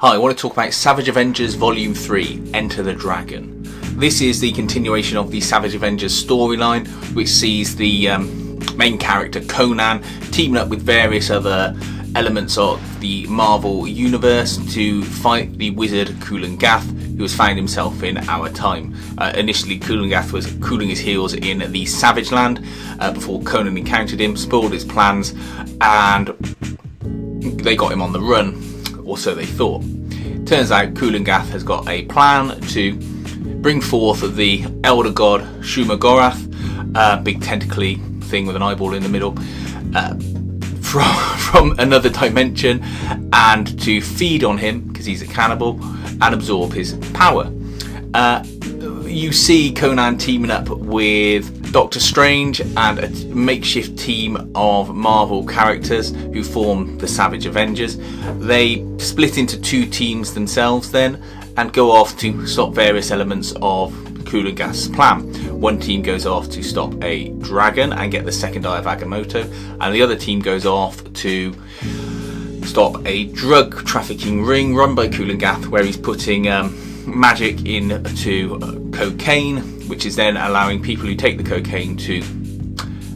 Hi, I want to talk about Savage Avengers Volume 3, Enter the Dragon. This is the continuation of the Savage Avengers storyline, which sees the main character Conan teaming up with various other elements of the Marvel Universe to fight the wizard Kulan Gath, who has found himself in our time. Initially, Kulan Gath was cooling his heels in the Savage Land before Conan encountered him, spoiled his plans, and they got him on the run. Or so they thought. Turns out Kulan Gath has got a plan to bring forth the elder god Shumagorath, big tentacly thing with an eyeball in the middle, from another dimension, and to feed on him because he's a cannibal and absorb his power. You see Conan teaming up with Doctor Strange and a makeshift team of Marvel characters who form the Savage Avengers. They split into two teams themselves then and go off to stop various elements of Kulan Gath's plan. One team goes off to stop a dragon and get the second eye of Agamotto, and the other team goes off to stop a drug trafficking ring run by Kulan Gath, where he's putting magic into cocaine, which is then allowing people who take the cocaine to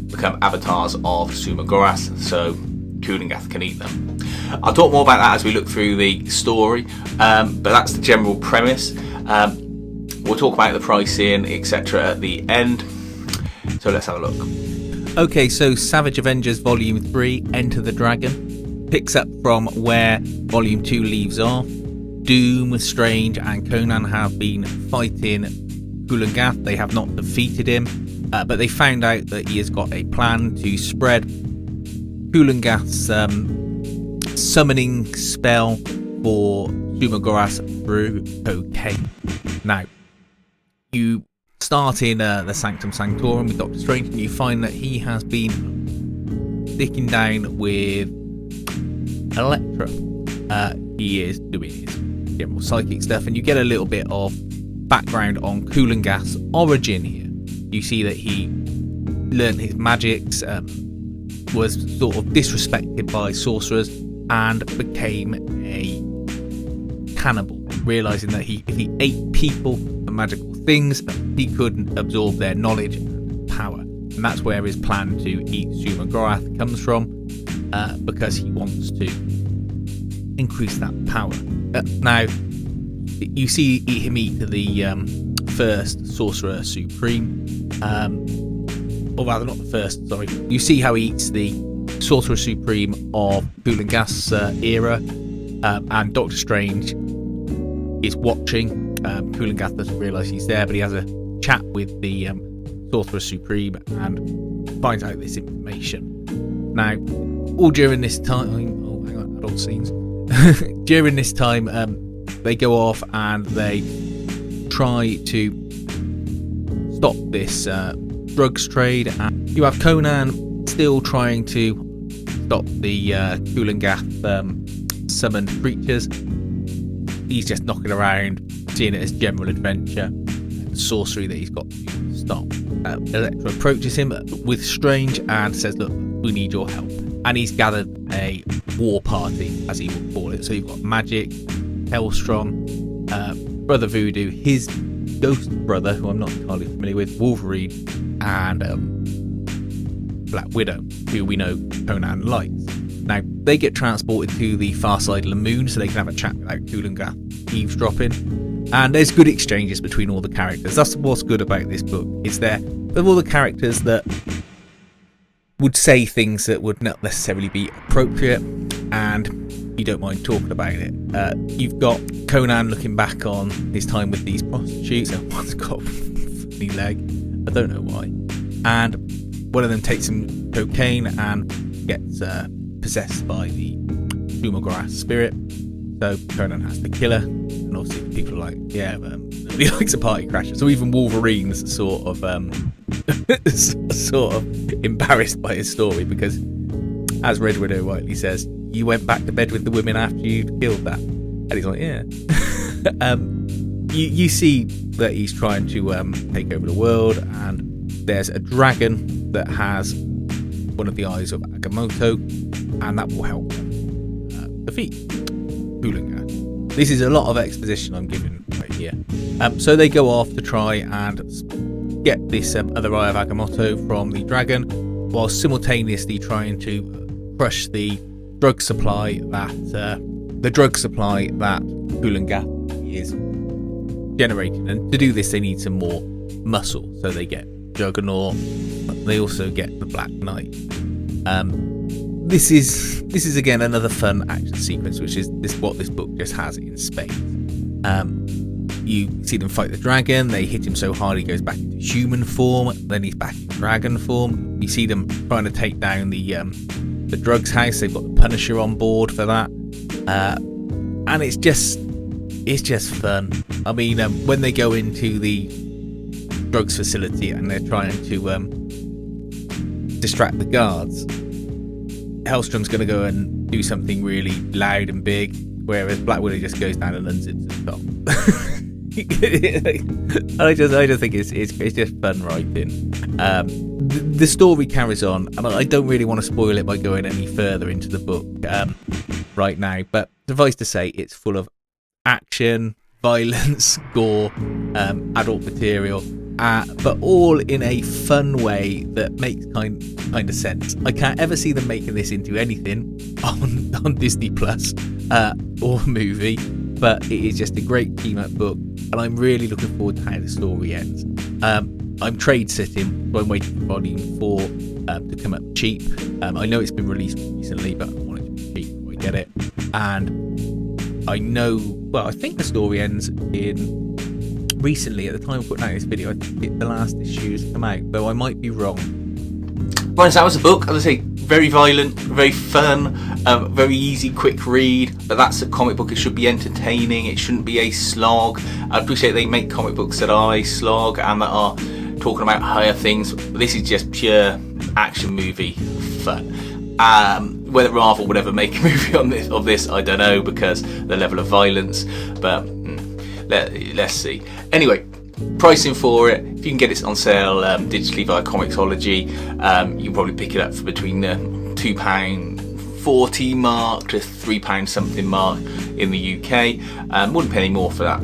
become avatars of Shumagorath, so Kulan Gath can eat them. I'll talk more about that as we look through the story, but that's the general premise. We'll talk about the pricing, etc. at the end, so let's have a look. Okay, so Savage Avengers Volume 3, Enter the Dragon, picks up from where Volume 2 leaves off. Doom, Strange and Conan have been fighting Kulan Gath. They have not defeated him, but they found out that he has got a plan to spread Kulan Gath's summoning spell for Shumagorath through cocaine. Now, you start in the Sanctum Sanctorum with Doctor Strange, and you find that he has been sticking down with Elektra. He is doing his general psychic stuff, and you get a little bit of background on Kulan Gath's origin here. You see that he learned his magics, was sort of disrespected by sorcerers, and became a cannibal, realizing that if he ate people and magical things, he could absorb their knowledge and power. And that's where his plan to eat Shumagorath comes from, because he wants to increase that power. Now, you see him eat the first Sorcerer Supreme, or rather not the first, sorry. You see how he eats the Sorcerer Supreme of Kulan Gath's era, and Doctor Strange is watching. Kulan Gath doesn't realise he's there, but he has a chat with the Sorcerer Supreme and finds out this information. Now, all during this time, oh hang on, adult scenes. During this time, they go off and they try to stop this drugs trade. And you have Conan still trying to stop the Kulan Gath summoned creatures. He's just knocking around, seeing it as general adventure and sorcery that he's got to stop. Elektra approaches him with Strange and says, look, we need your help. And he's gathered a war party, as he would call it. So you've got Magic, Hellstrom, Brother Voodoo, his ghost brother, who I'm not entirely familiar with, Wolverine, and Black Widow, who we know Conan likes. Now, they get transported to the far side of the moon so they can have a chat without Kulan Gath eavesdropping. And there's good exchanges between all the characters. That's what's good about this book, is there with all the characters that would say things that would not necessarily be appropriate, and you don't mind talking about it. You've got Conan looking back on his time with these prostitutes, and one's got a funny leg, I don't know why, and one of them takes some cocaine and gets possessed by the Shumagorath spirit, so Conan has to kill her. And obviously people are like, yeah, nobody likes a party crasher. So even Wolverine's sort of embarrassed by his story, because, as Red Widow rightly says, you went back to bed with the women after you killed that. And he's like, yeah. You see that he's trying to take over the world, and there's a dragon that has one of the eyes of Agamotto, and that will help defeat Hoolinga. This is a lot of exposition I'm giving right here. So they go off to try and get this other eye of Agamotto from the dragon, while simultaneously trying to crush the drug supply that Hoolinga is generating. And to do this, they need some more muscle. So they get Juggernaut. They also get the Black Knight. This is again another fun action sequence, which is what this book just has in spades. You see them fight the dragon. They hit him so hard he goes back into human form. Then he's back in dragon form. You see them trying to take down the drugs house. They've got the Punisher on board for that, and it's just fun. I mean, when they go into the drugs facility and they're trying to distract the guards, Hellstrom's going to go and do something really loud and big, whereas Black Widow just goes down and unzips the top. I just think it's just fun writing. The story carries on, and I don't really want to spoil it by going any further into the book right now, but suffice to say, it's full of action, violence, gore, adult material, but all in a fun way that makes kind of sense. I can't ever see them making this into anything on Disney Plus or a movie, but it is just a great team-up book, and I'm really looking forward to how the story ends. I'm trade sitting, so I'm waiting for volume 4 to come up cheap. I know it's been released recently, but I want it to be cheap before I get it. And I think the story ends recently, at the time of putting out this video. I think the last issues come out, though I might be wrong. Right, so that was the book. As I say, very violent, very fun, very easy, quick read. But that's a comic book. It should be entertaining. It shouldn't be a slog. I appreciate they make comic books that are a slog and that are talking about higher things. This is just pure action movie fun. Whether Marvel would ever make a movie of this, I don't know, because the level of violence. But let's see. Anyway, pricing for it, if you can get it on sale digitally via Comixology, you can probably pick it up for between the £2.40 mark to £3 something mark in the UK. Wouldn't pay any more for it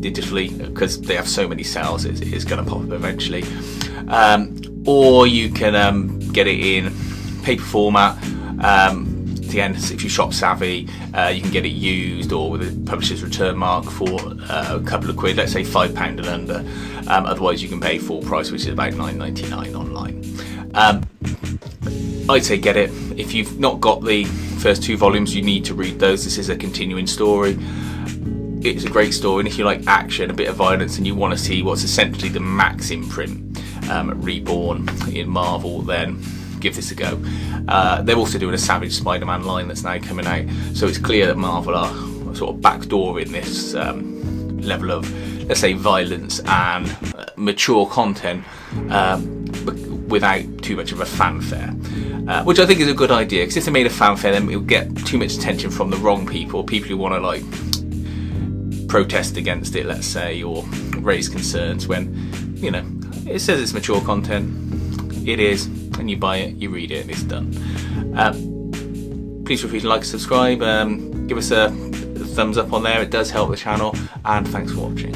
digitally, because they have so many sales, it's going to pop up eventually. Or you can get it in paper format. Again, if you're shop savvy, you can get it used or with a publisher's return mark for a couple of quid, let's say £5 and under. Otherwise you can pay full price, which is about £9.99 online. I'd say get it. If you've not got the first 2 volumes, you need to read those. This is a continuing story. It's a great story, and if you like action, a bit of violence, and you want to see what's essentially the Max imprint reborn in Marvel, then give this a go. They're also doing a Savage Spider-Man line that's now coming out, so it's clear that Marvel are sort of backdooring this level of, let's say, violence and mature content without too much of a fanfare, which I think is a good idea, because if they made a fanfare, then it'll get too much attention from the wrong people who want to like protest against it, let's say, or raise concerns, when, you know, it says it's mature content. It is, and you buy it, you read it, and it's done. Please feel free to like, subscribe, give us a thumbs up on there. It does help the channel, and thanks for watching.